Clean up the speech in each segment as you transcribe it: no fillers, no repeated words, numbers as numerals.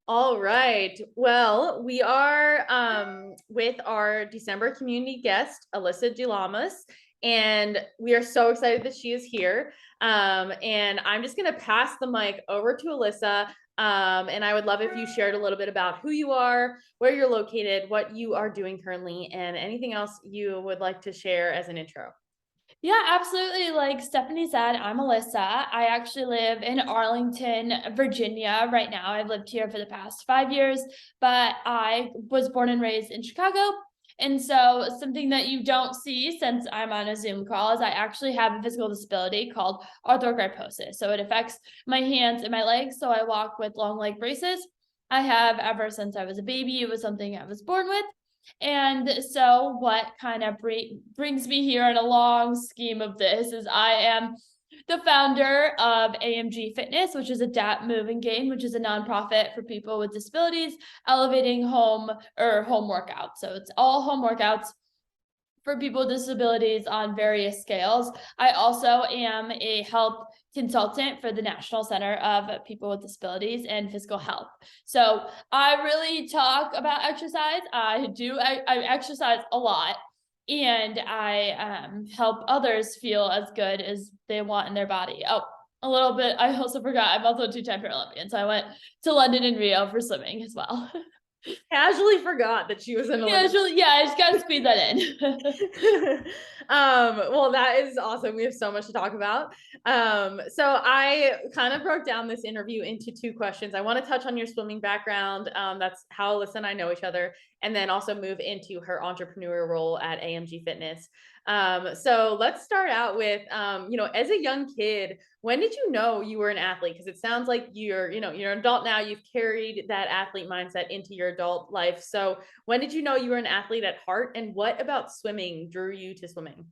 All right. Well, we are with our December community guest, Alyssa Gialamas, and we are so excited that she is here. And I'm just going to pass the mic over to Alyssa. And I would love if you shared a little bit about who you are, where you're located, what you are doing currently, and anything else you would like to share as an intro. Yeah, absolutely. Like Stephanie said, I'm Alyssa. I actually live in Arlington, Virginia right now. I've lived here for the past 5 years, but I was born and raised in Chicago. And so, something that you don't see since I'm on a Zoom call is I actually have a physical disability called arthrogryposis. So, it affects my hands and my legs. So, I walk with long leg braces. I have ever since I was a baby. It was something I was born with. And so, what kind of brings me here in a long scheme of this is I am the founder of AMG Fitness, which is Adapt, Move, and Gain, which is a nonprofit for people with disabilities, elevating home workouts. So it's all home workouts for people with disabilities on various scales. I also am a health consultant for the National Center of People with Disabilities and Physical Health. So I really talk about exercise. I exercise a lot, and I help others feel as good as they want in their body. Oh, a little bit. I also forgot I'm also a two-time Paralympian. So I went to London and Rio for swimming as well. Casually forgot that she was in Yeah, Olympic. it's really, yeah, I just gotta squeeze that in. Well, that is awesome. We have so much to talk about. So I kind of broke down this interview into two questions. I want to touch on your swimming background. That's how Alyssa and I know each other, and then also move into her entrepreneurial role at AMG Fitness. So let's start out with, as a young kid, when did you know you were an athlete? Because it sounds like you're an adult now. You've carried that athlete mindset into your adult life. So when did you know you were an athlete at heart, and what about swimming drew you to swimming?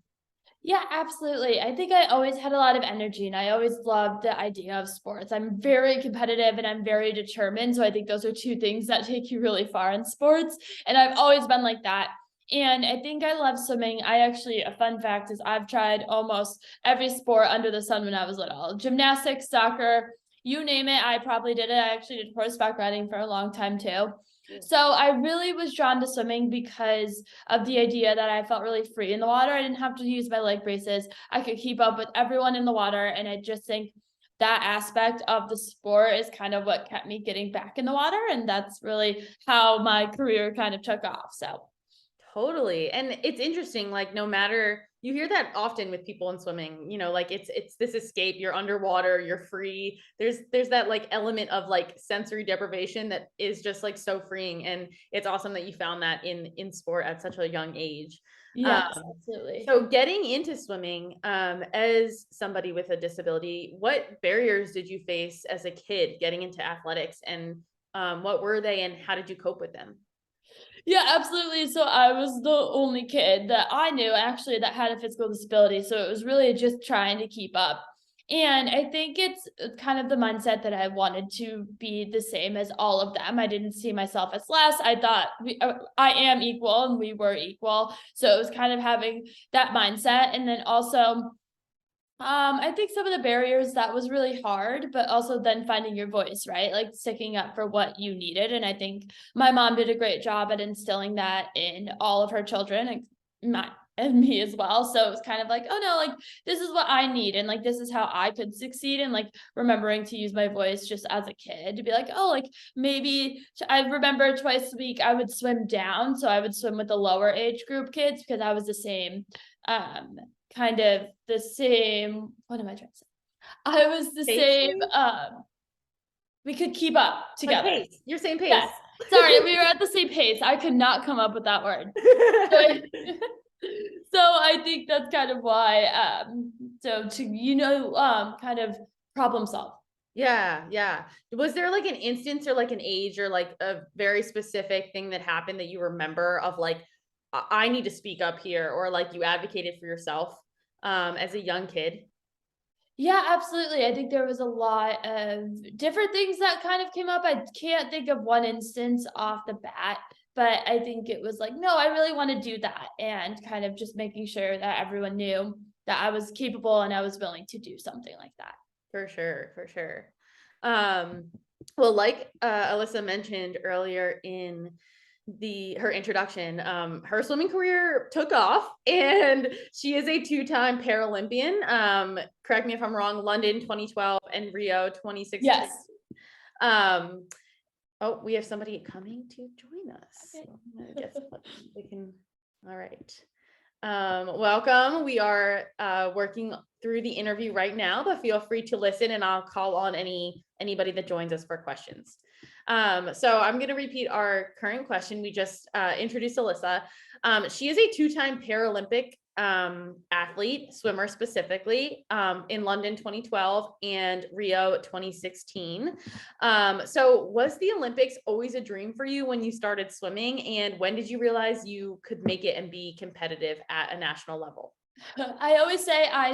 Yeah, absolutely. I think I always had a lot of energy and I always loved the idea of sports. I'm very competitive and I'm very determined. So I think those are two things that take you really far in sports. And I've always been like that. And I think I love swimming. A fun fact is I've tried almost every sport under the sun when I was little. Gymnastics, soccer, you name it, I probably did it. I actually did horseback riding for a long time too. So I really was drawn to swimming because of the idea that I felt really free in the water. I didn't have to use my leg braces. I could keep up with everyone in the water. And I just think that aspect of the sport is kind of what kept me getting back in the water. And that's really how my career kind of took off. So Totally. And it's interesting, like no matter you hear that often with people in swimming, like it's this escape, you're underwater, you're free. There's that like element of like sensory deprivation that is just like so freeing. And it's awesome that you found that in sport at such a young age. Um, yes, absolutely. so getting into swimming, as somebody with a disability, what barriers did you face as a kid getting into athletics, and what were they, and how did you cope with them? Yeah, absolutely. So I was the only kid that I knew actually that had a physical disability. So it was really just trying to keep up. And I think it's kind of the mindset that I wanted to be the same as all of them. I didn't see myself as less. I thought I am equal and we were equal. So it was kind of having that mindset. And then also, I think some of the barriers that was really hard, but also then finding your voice, right? Like sticking up for what you needed. And I think my mom did a great job at instilling that in all of her children and me as well. So it was kind of like, oh no, like this is what I need. And like this is how I could succeed. And like remembering to use my voice just as a kid to be like, oh, like maybe I remember twice a week I would swim down. So I would swim with the lower age group kids because I was the same um kind of the same what am I trying to say? I was the Pace, same, maybe? we could keep up Like together. pace. You're saying Yes. pace. Sorry, we were at the same pace. I could not come up with that word. So I so I think that's kind of why, so to, kind of problem solve. Yeah, yeah. Was there like an instance or like an age or like a very specific thing that happened that you remember of like, I need to speak up here, or like you advocated for yourself as a young kid? Yeah, absolutely. I think there was a lot of different things that kind of came up. I can't think of one instance off the bat, but I think it was like, no, I really want to do that. And kind of just making sure that everyone knew that I was capable and I was willing to do something like that. For sure, for sure. Well, like Alyssa mentioned earlier in her introduction, her swimming career took off, and she is a two-time Paralympian. Correct me if I'm wrong, London 2012 and Rio 2016. Yes. Oh, we have somebody coming to join us. Okay. So I'm gonna get they can. All right. Welcome. We are working through the interview right now, but feel free to listen, and I'll call on anybody that joins us for questions. So I'm going to repeat our current question. We just introduced Alyssa. She is a two-time Paralympic athlete, swimmer specifically, in London 2012 and Rio 2016. So was the Olympics always a dream for you when you started swimming? And when did you realize you could make it and be competitive at a national level? I always say I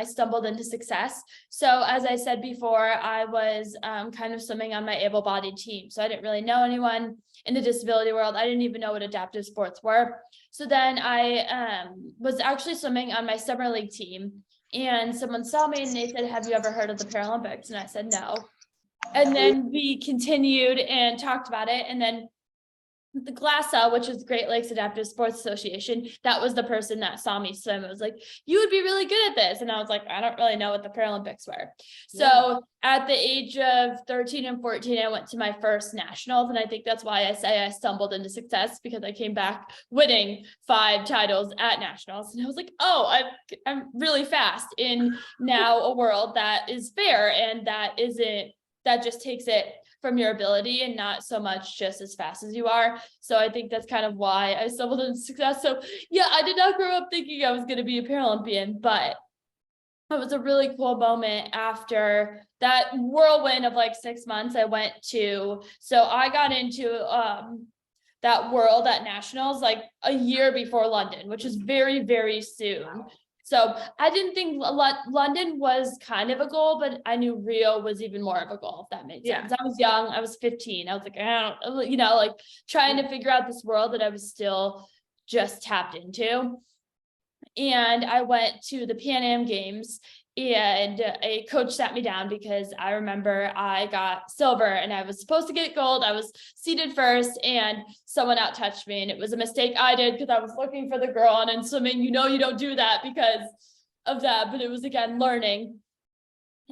stumbled into success. So as I said before, I was kind of swimming on my able-bodied team. So I didn't really know anyone in the disability world. I didn't even know what adaptive sports were. So then I was actually swimming on my summer league team, and someone saw me and they said, "Have you ever heard of the Paralympics?" And I said, "No." And then we continued and talked about it. And then the GLASA, which is Great Lakes Adaptive Sports Association, that was the person that saw me swim. It was like, "You would be really good at this." And I was like, "I don't really know what the Paralympics were." So at the age of 13 and 14, I went to my first nationals. And I think that's why I say I stumbled into success, because I came back winning 5 titles at nationals. And I was like, "Oh, I'm really fast in now a world that is fair, and that just takes it from your ability and not so much just as fast as you are." So I think that's kind of why I stumbled into success. So yeah, I did not grow up thinking I was going to be a Paralympian, but it was a really cool moment after that whirlwind of like 6 months. So I got into that world at nationals like a year before London, which is very, very soon. So I didn't think London was kind of a goal, but I knew Rio was even more of a goal, if that made sense. I was young. I was 15. I was like, I don't, like trying to figure out this world that I was still just tapped into. And I went to the Pan Am Games, and a coach sat me down because I remember I got silver and I was supposed to get gold. I was seated first and someone out touched me, and it was a mistake I did because I was looking for the girl, and in swimming, you don't do that because of that, but it was again learning.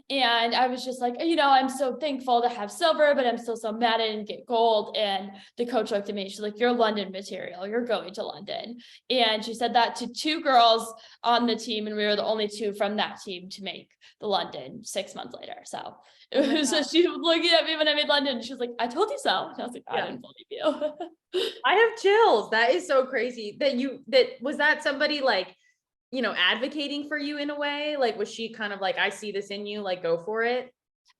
And I was just like, I'm so thankful to have silver, but I'm still so mad I didn't get gold. And the coach looked at me, she's like, "You're London material. You're going to London." And she said that to 2 girls on the team, and we were the only 2 from that team to make the London 6 months later. So it was just, she was looking at me when I made London, and she was like, "I told you so." And I was like, "I didn't believe you." I have chills. That is so crazy was that somebody like, advocating for you in a way? Like, was she kind of like, "I see this in you, like, go for it"?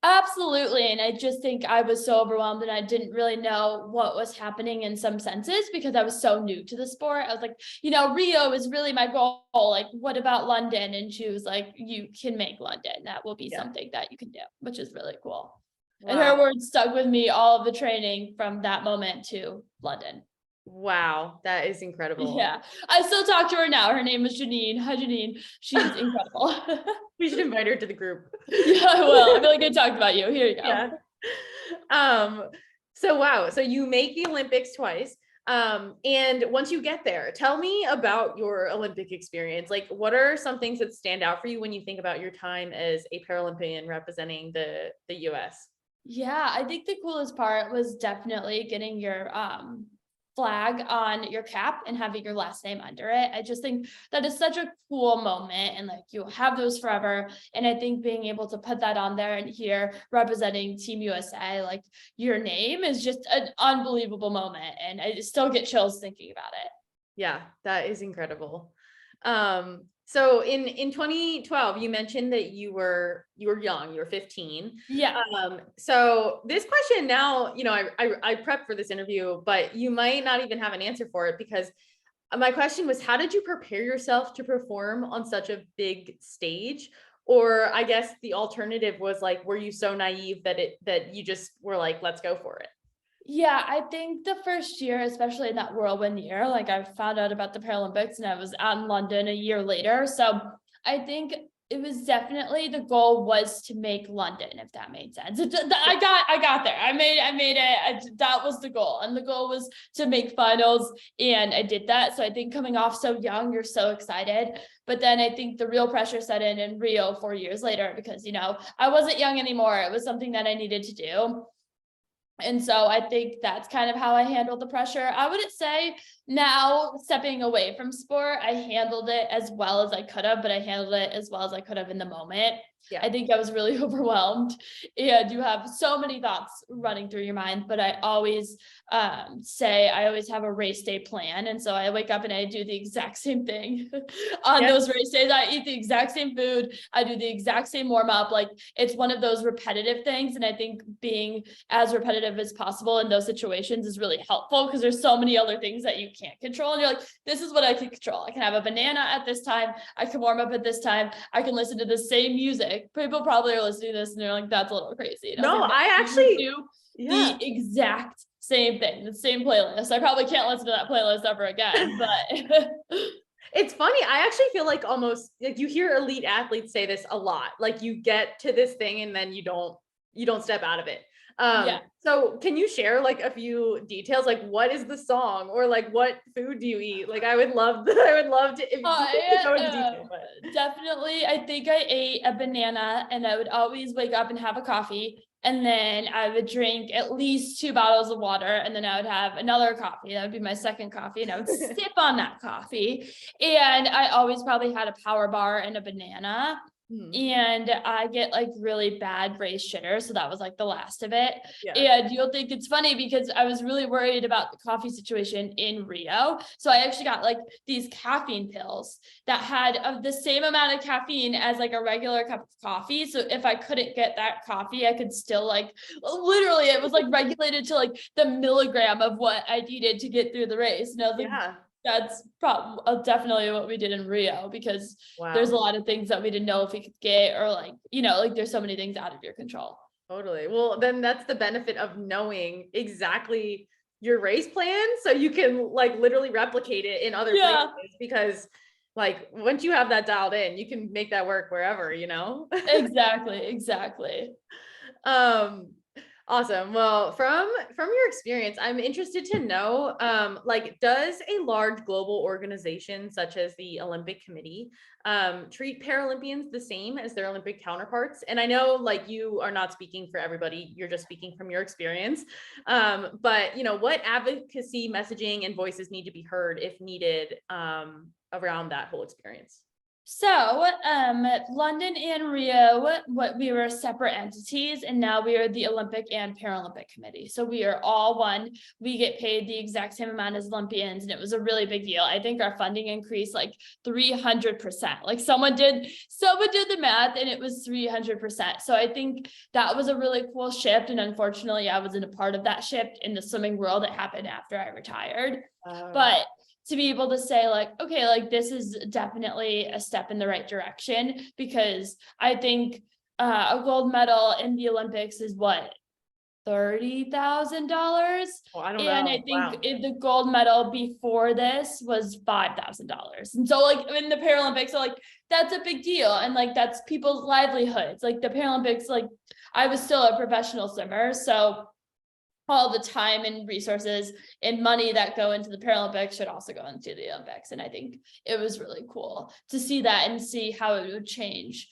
Absolutely. And I just think I was so overwhelmed, and I didn't really know what was happening in some senses because I was so new to the sport. I was like, Rio is really my goal. Like, what about London? And she was like, "You can make London. That will be something that you can do," which is really cool. Wow. And her words stuck with me all of the training from that moment to London. Wow, that is incredible. Yeah, I still talk to her now. Her name is Janine. Hi, Janine. She's incredible. We should invite her to the group. Yeah, I will. I'm really good talk about you. Here you go. Yeah. So wow. So you make the Olympics twice. And once you get there, tell me about your Olympic experience. Like, what are some things that stand out for you when you think about your time as a Paralympian representing the US? Yeah, I think the coolest part was definitely getting your flag on your cap and having your last name under it. I just think that is such a cool moment, and like you'll have those forever. And I think being able to put that on there and here representing Team USA, like your name, is just an unbelievable moment. And I still get chills thinking about it. Yeah, that is incredible. So in 2012, you mentioned that you were young, you were 15. Yeah. So this question now, I prepped for this interview, but you might not even have an answer for it, because my question was, how did you prepare yourself to perform on such a big stage? Or I guess the alternative was like, were you so naive that you just were like, "Let's go for it"? Yeah, I think the first year, especially in that whirlwind year, like I found out about the Paralympics and I was out in London a year later. So I think it was definitely, the goal was to make London, if that made sense. I got there. I made it. That was the goal. And the goal was to make finals, and I did that. So I think coming off so young, you're so excited. But then I think the real pressure set in Rio 4 years later, because, I wasn't young anymore. It was something that I needed to do. And so I think that's kind of how I handled the pressure. I wouldn't say now, stepping away from sport, I handled it as well as I could have, but I handled it as well as I could have in the moment. Yeah. I think I was really overwhelmed, and you have so many thoughts running through your mind, but I always say I always have a race day plan. And so I wake up and I do the exact same thing on those race days. I eat the exact same food. I do the exact same warm up. Like, it's one of those repetitive things. And I think being as repetitive as possible in those situations is really helpful, because there's so many other things that you can't control. And you're like, this is what I can control. I can have a banana at this time. I can warm up at this time. I can listen to the same music. People probably are listening to this and they're like, that's a little crazy. No, I actually do the exact same thing, the same playlist. I probably can't listen to that playlist ever again, but it's funny. I actually feel like almost like you hear elite athletes say this a lot. Like, you get to this thing and then you don't step out of it. So can you share like a few details? Like, what is the song, or like what food do you eat? Like, I would love to, if you could go into detail, but. Definitely. I think I ate a banana, and I would always wake up and have a coffee. And then I would drink at least 2 bottles of water, and then I would have another coffee. That would be my second coffee, and I would sip on that coffee. And I always probably had a power bar and a banana. And I get like really bad race shitter. So that was like the last of it. And you'll think it's funny, because I was really worried about the coffee situation in Rio. So I actually got like these caffeine pills that had the same amount of caffeine as like a regular cup of coffee. So if I couldn't get that coffee, I could still like, literally, it was like regulated to like the milligram of what I needed to get through the race. And I was like, that's probably definitely what we did in Rio, because there's a lot of things that we didn't know if we could get, or like, like there's so many things out of your control. Totally. Well, then that's the benefit of knowing exactly your race plan, so you can like literally replicate it in other places, because like once you have that dialed in, you can make that work wherever, Exactly. Awesome. Well, from your experience, I'm interested to know, like, does a large global organization such as the Olympic Committee treat Paralympians the same as their Olympic counterparts? And I know, like, you are not speaking for everybody, you're just speaking from your experience. But what advocacy, messaging, and voices need to be heard if needed around that whole experience? So, London and Rio, we were separate entities, and now we are the Olympic and Paralympic Committee. So we are all one. We get paid the exact same amount as Olympians, and it was a really big deal. I think our funding increased like 300%. Like, someone did the math, and it was 300%. So I think that was a really cool shift. And unfortunately, I wasn't a part of that shift in the swimming world. It happened after I retired, but to be able to say like, okay, like this is definitely a step in the right direction, because I think a gold medal in the Olympics is what, $30,000. Well, I don't and know. I think if the gold medal before this was $5,000. And so like in the Paralympics, so like that's a big deal. And like that's people's livelihoods. Like the Paralympics, like I was still a professional swimmer, so all the time and resources and money that go into the Paralympics should also go into the Olympics. And I think it was really cool to see that and see how it would change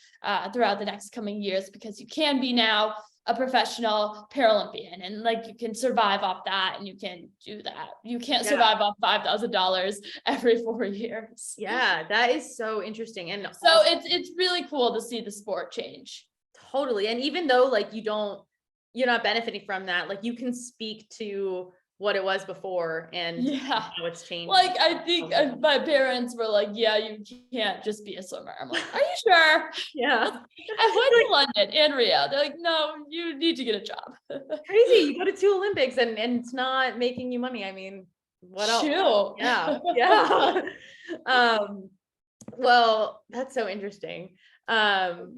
throughout the next coming years, because you can be now a professional Paralympian, and like you can survive off that, and you can do that. You can't survive off $5,000 every 4 years. Yeah, that is so interesting. And so also, it's really cool to see the sport change. Totally. And even though like you're not benefiting from that, like you can speak to what it was before and how it's changed. Like, I think my parents were like, yeah, you can't just be a swimmer. I'm like, are you sure? I went to London and Rio. They're like, no, you need to get a job. Crazy. You go to 2 Olympics and it's not making you money. I mean, what else? True. Yeah. Well, that's so interesting. And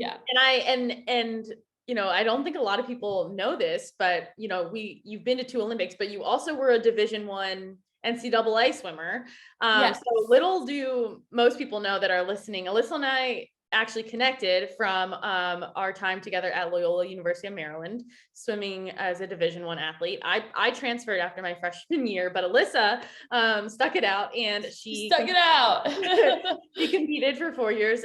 I don't think a lot of people know this, but you've been to 2 Olympics, but you also were a Division I NCAA swimmer. So little do most people know that are listening, Alyssa and I actually connected from our time together at Loyola University of Maryland, swimming as a Division I athlete. I transferred after my freshman year, but Alyssa stuck it out, and she Stuck it out. she competed for 4 years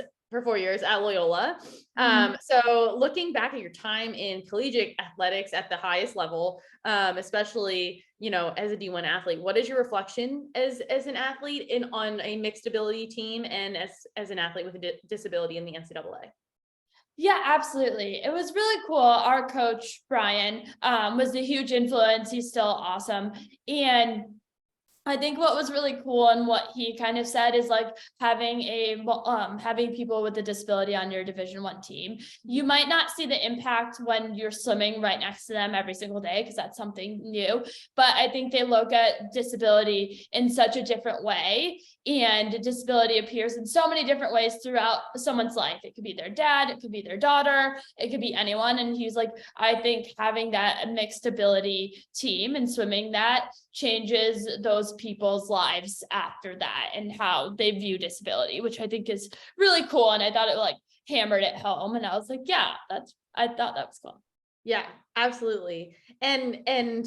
at Loyola. Mhm. So looking back at your time in collegiate athletics at the highest level, especially, as a D1 athlete, what is your reflection as an athlete on a mixed ability team, and as an athlete with a disability in the NCAA? Yeah, absolutely. It was really cool. Our coach, Brian, was a huge influence. He's still awesome. And I think what was really cool and what he kind of said is like having people with a disability on your Division I team. You might not see the impact when you're swimming right next to them every single day because that's something new, but I think they look at disability in such a different way, and disability appears in so many different ways throughout someone's life. It could be their dad, it could be their daughter, it could be anyone. And he's like, I think having that mixed ability team and swimming that changes those people's lives after that and how they view disability, which I think is really cool. And I thought it like hammered it home, and I was like, yeah, I thought that was cool. Yeah, absolutely. And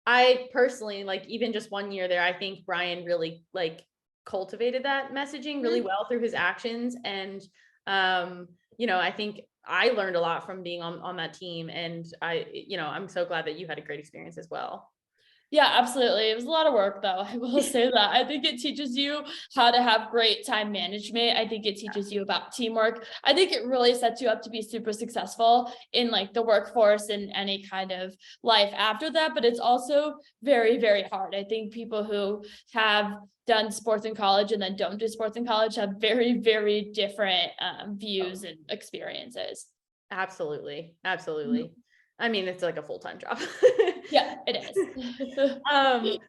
I personally, like, even just 1 year there, I think Brian really like cultivated that messaging really well through his actions. And I think I learned a lot from being on that team. And I'm so glad that you had a great experience as well. Yeah, absolutely. It was a lot of work though. I will say that. I think it teaches you how to have great time management. I think it teaches you about teamwork. I think it really sets you up to be super successful in like the workforce and any kind of life after that. But it's also very, very hard. I think people who have done sports in college and then don't do sports in college have very, very different views and experiences. Absolutely. Absolutely. I mean, it's like a full-time job. Yeah, it is. Um,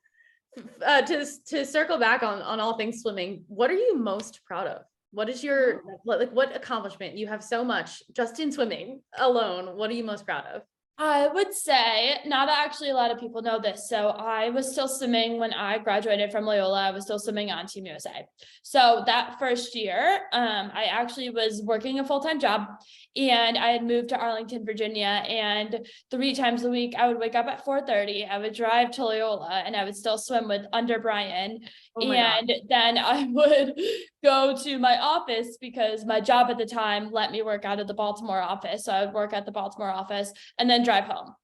to circle back on all things swimming, what are you most proud of? What is your, like, what accomplishment? You have so much just in swimming alone. What are you most proud of? I would say not actually a lot of people know this. So I was still swimming when I graduated from Loyola. I was still swimming on Team USA. So that first year, I actually was working a full-time job, and I had moved to Arlington, Virginia. And 3 times a week, I would wake up at 4:30. I would drive to Loyola, and I would still swim with under Brian. Oh my God. And then I would go to my office because my job at the time let me work out of the Baltimore office. So I would work at the Baltimore office and then drive home.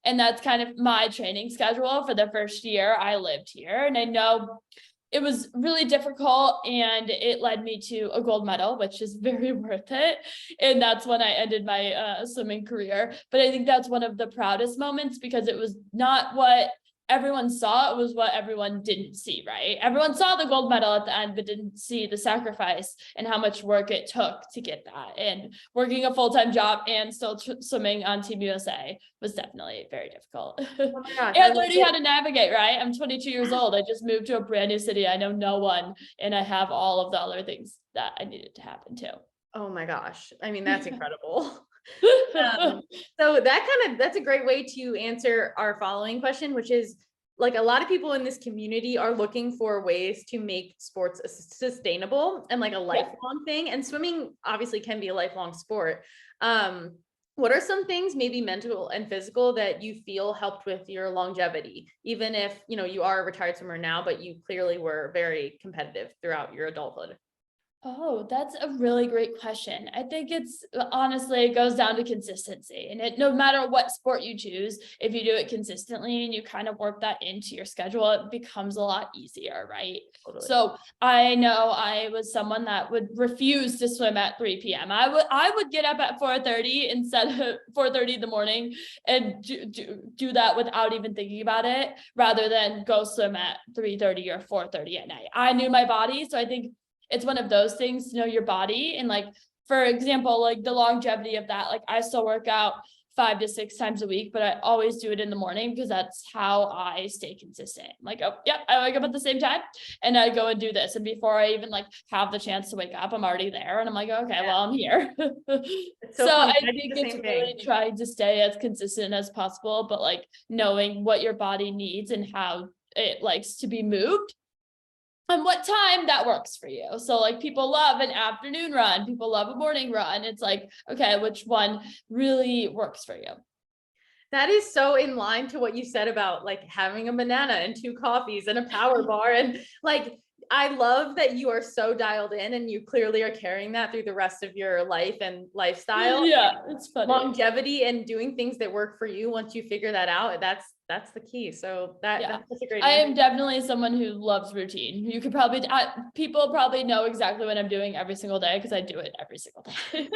And that's kind of my training schedule for the first year I lived here. And I know it was really difficult, and it led me to a gold medal, which is very worth it. And that's when I ended my swimming career. But I think that's one of the proudest moments because it was not what everyone saw, it was what everyone didn't see, right? Everyone saw the gold medal at the end, but didn't see the sacrifice and how much work it took to get that. And working a full-time job and still swimming on Team USA was definitely very difficult. Oh my gosh. And learning how to navigate, right? I'm 22 years old. I just moved to a brand new city. I know no one, and I have all of the other things that I needed to happen too. Oh my gosh. I mean, that's incredible. So that's a great way to answer our following question, which is, like, a lot of people in this community are looking for ways to make sports sustainable and like a lifelong thing. And swimming obviously can be a lifelong sport. What are some things, maybe mental and physical, that you feel helped with your longevity, even if, you are a retired swimmer now, but you clearly were very competitive throughout your adulthood? Oh, that's a really great question. I think it's honestly, it goes down to consistency, and no matter what sport you choose, if you do it consistently and you kind of work that into your schedule, it becomes a lot easier, right? Totally. So I know I was someone that would refuse to swim at 3 p.m. I would get up at 4:30 instead of 4:30 in the morning and do that without even thinking about it, rather than go swim at 3:30 or 4:30 at night. I knew my body, so I think it's one of those things to know your body. And like, for example, like the longevity of that, like I still work out 5 to 6 times a week, but I always do it in the morning because that's how I stay consistent. Like, oh, yep, I wake up at the same time and I go and do this. And before I even like have the chance to wake up, I'm already there. And I'm like, okay, well, I'm here. So I think it's really trying to stay as consistent as possible, but like knowing what your body needs and how it likes to be moved. on what time that works for you. So like people love an afternoon run, people love a morning run. It's like, okay, which one really works for you? That is so in line to what you said about like having a banana and two coffees and a power bar. And like, I love that you are so dialed in and you clearly are carrying that through the rest of your life and lifestyle. Yeah, it's funny. Longevity and doing things that work for you. Once you figure that out, that's the key. So Yeah. that's such a great I answer. am definitely someone who loves routine. You could probably, people probably know exactly what I'm doing every single day because I do it every single day.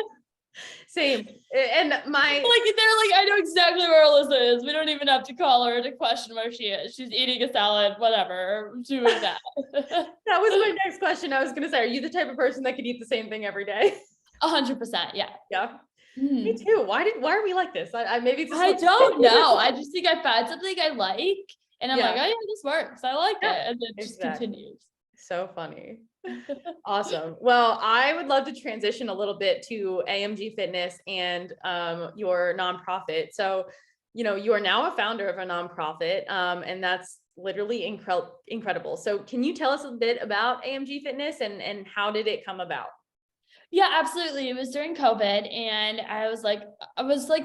Same. And my Like they're like, I know exactly where Alyssa is. We don't even have to call her to question where she is. She's eating a salad, whatever, doing that. that was my next question. I was gonna say, are you the type of person that could eat the same thing every day? 100%, yeah. Yeah. Me too. Why are we like this? I maybe it's I don't know. I just think I found something I like, and I'm like, Yeah. oh yeah, this works. I like Yeah, it, and it just exactly. continues. So funny. Awesome. Well, I would love to transition a little bit to AMG Fitness and your nonprofit. So, you are now a founder of a nonprofit, and that's literally incredible. So, can you tell us a bit about AMG Fitness and how did it come about? Yeah, absolutely. It was during COVID, and I was like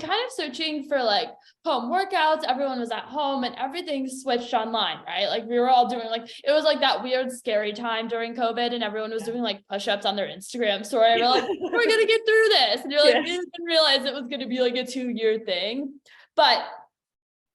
kind of searching for like home workouts. Everyone was at home and everything switched online, right? Like we were all doing like, it was like that weird, scary time during COVID, and everyone was doing like push-ups on their Instagram story. We're like, we're gonna get through this. And you're like, we didn't realize it was gonna be like a 2-year thing. But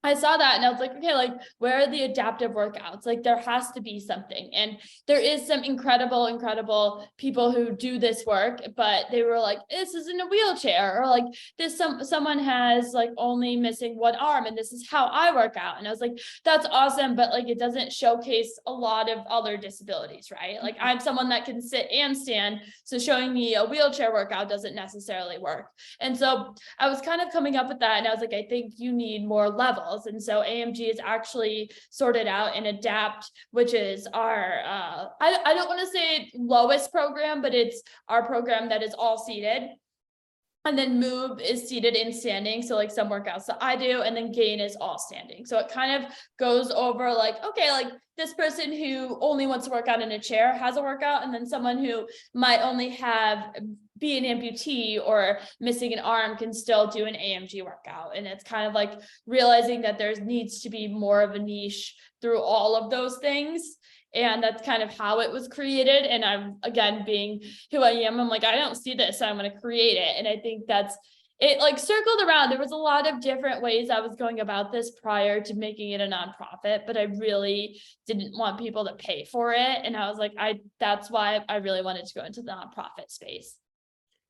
I saw that and I was like, okay, like where are the adaptive workouts? Like there has to be something. And there is some incredible people who do this work, but they were like, this is in a wheelchair, or like this, someone has like only missing one arm and this is how I work out. And I was like, that's awesome. But like, it doesn't showcase a lot of other disabilities, right? Like I'm someone that can sit and stand. So showing me a wheelchair workout doesn't necessarily work. And so I was kind of coming up with that. And I was like, I think you need more levels. And so AMG is actually sorted out in ADAPT, which is our, I don't want to say lowest program, but it's our program that is all seated. And then move is seated in standing. So like some workouts that I do, and then gain is all standing. So it kind of goes over like, okay, like this person who only wants to work out in a chair has a workout. And then someone who might only be an amputee or missing an arm can still do an AMG workout. And it's kind of like realizing that there needs to be more of a niche through all of those things. And that's kind of how it was created. And I'm, again, being who I am, I'm like, I don't see this, so I'm going to create it. And I think that's it, like circled around. There was a lot of different ways I was going about this prior to making it a nonprofit, but I really didn't want people to pay for it. And I was like, that's why I really wanted to go into the nonprofit space.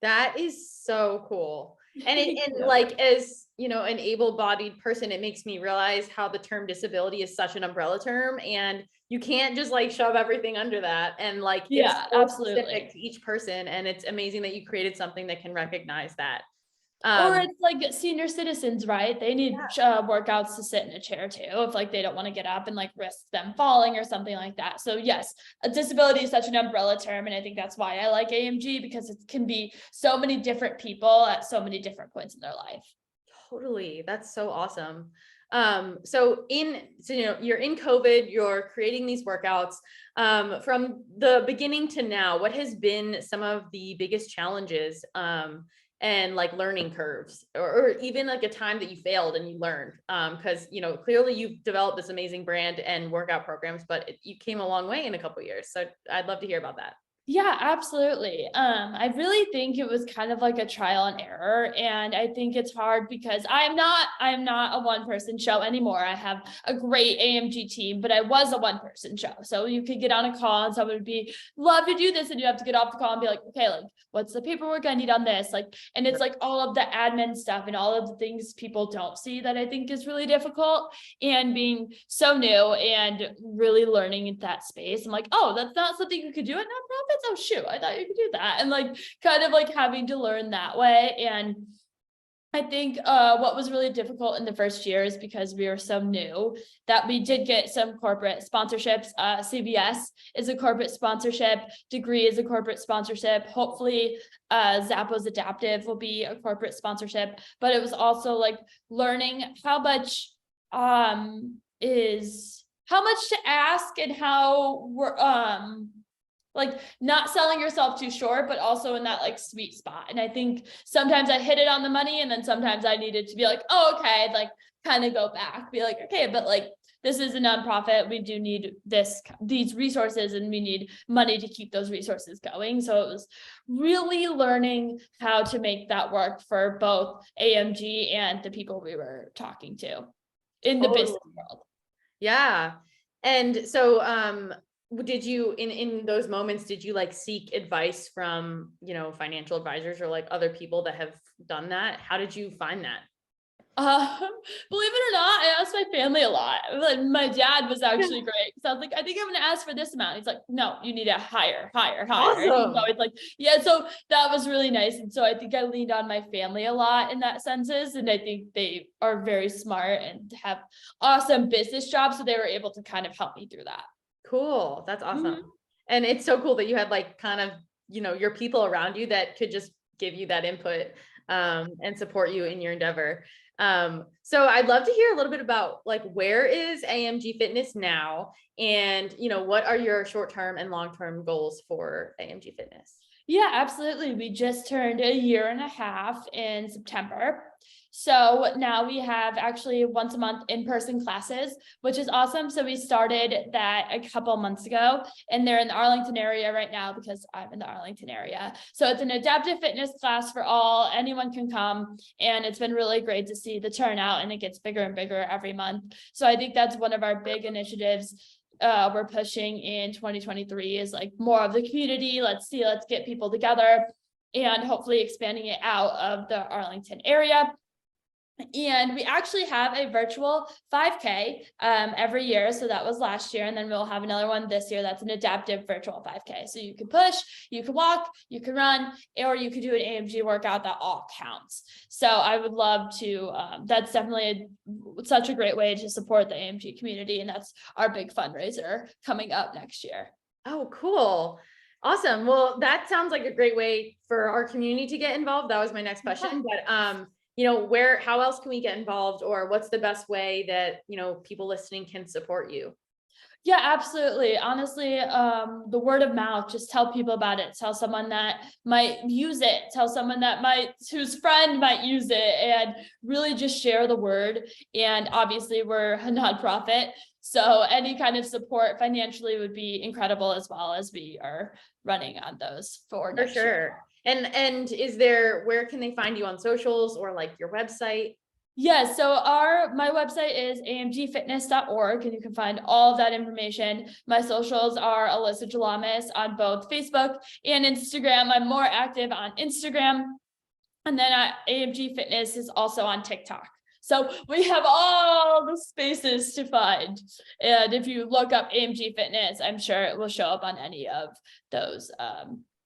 That is so cool. And like, as an able-bodied person, it makes me realize how the term disability is such an umbrella term, and you can't just like shove everything under that. And like, yeah, it's so absolutely specific to each person. And it's amazing that you created something that can recognize that. Or it's like senior citizens, right? They need workouts to sit in a chair too, if like they don't want to get up and like risk them falling or something like that. So yes, a disability is such an umbrella term, and I think that's why I like AMG, because it can be so many different people at so many different points in their life. Totally. That's so awesome. So you're in COVID, you're creating these workouts. From the beginning to now, what has been some of the biggest challenges and like learning curves, or even like a time that you failed and you learned? Because clearly you've developed this amazing brand and workout programs, but you came a long way in a couple of years. So I'd love to hear about that. Yeah, absolutely. I really think it was kind of like a trial and error. And I think it's hard because I'm not a one-person show anymore. I have a great AMG team, but I was a one-person show. So you could get on a call and someone would be, love to do this. And you have to get off the call and be like, okay, like, what's the paperwork I need on this? Like, and it's like all of the admin stuff and all of the things people don't see that I think is really difficult. And being so new and really learning in that space, I'm like, oh, that's not something you could do at nonprofit. Oh shoot, I thought you could do that. And like kind of like having to learn that way. And I think what was really difficult in the first year is because we were so new that we did get some corporate sponsorships. CVS is a corporate sponsorship, Degree is a corporate sponsorship. Hopefully Zappos Adaptive will be a corporate sponsorship, but it was also like learning how much is how much to ask and how we're like not selling yourself too short, but also in that like sweet spot. And I think sometimes I hit it on the money, and then sometimes I needed to be like, oh, okay, like kind of go back, be like, okay, but like this is a nonprofit. We do need these resources, and we need money to keep those resources going. So it was really learning how to make that work for both AMG and the people we were talking to in the business world. Yeah. And so, did you, in those moments, did you like seek advice from, financial advisors or like other people that have done that? How did you find that? Believe it or not, I asked my family a lot. Like my dad was actually great. So I was like, I think I'm gonna ask for this amount. He's like, no, you need a higher. And he's Awesome. always like, yeah. So that was really nice. And so I think I leaned on my family a lot in that senses. And I think they are very smart and have awesome business jobs. So they were able to kind of help me through that. Cool. That's awesome. Mhm. And it's so cool that you had like kind of, your people around you that could just give you that input, and support you in your endeavor. So I'd love to hear a little bit about like, where is AMG Fitness now? And, what are your short-term and long-term goals for AMG Fitness? Yeah, absolutely. We just turned a year and a half in September. So now we have actually once a month in-person classes, which is awesome. So we started that a couple months ago, and they're in the Arlington area right now because I'm in the Arlington area. So it's an adaptive fitness class for all, anyone can come. And it's been really great to see the turnout, and it gets bigger and bigger every month. So I think that's one of our big initiatives we're pushing in 2023 is like more of the community. Let's get people together, and hopefully expanding it out of the Arlington area. And we actually have a virtual 5K every year. So that was last year. And then we'll have another one this year that's an adaptive virtual 5K. So you can push, you can walk, you can run, or you could do an AMG workout that all counts. So I would love to, that's definitely such a great way to support the AMG community. And that's our big fundraiser coming up next year. Oh, cool. Awesome. Well, that sounds like a great way for our community to get involved. That was my next question, but, how else can we get involved, or what's the best way that, people listening can support you? Yeah, absolutely. Honestly, the word of mouth, just tell people about it. Tell someone that might use it. Tell someone whose friend might use it, and really just share the word. And obviously we're a nonprofit, so any kind of support financially would be incredible, as well as we are running on those for For next year. sure. And where can they find you on socials or like your website? Yeah, so my website is amgfitness.org, and you can find all of that information. My socials are Alyssa Gialamas on both Facebook and Instagram. I'm more active on Instagram. And then AMG Fitness is also on TikTok. So we have all the spaces to find. And if you look up AMG Fitness, I'm sure it will show up on any of those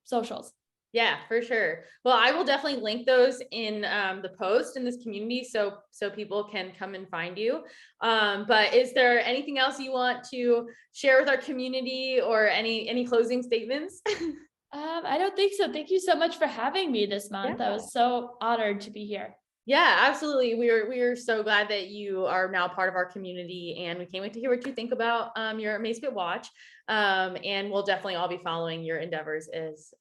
socials. Yeah, for sure. Well, I will definitely link those in the post in this community, so people can come and find you. But is there anything else you want to share with our community, or any closing statements? I don't think so. Thank you so much for having me this month. I Yeah. was so honored to be here. Yeah, absolutely. We are so glad that you are now part of our community, and we can't wait to hear what you think about your Amazfit watch. And we'll definitely all be following your endeavors as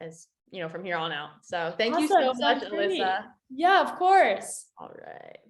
from here on out. So thank you so Awesome. much, Sounds great. Alyssa. Yeah, of course. All right.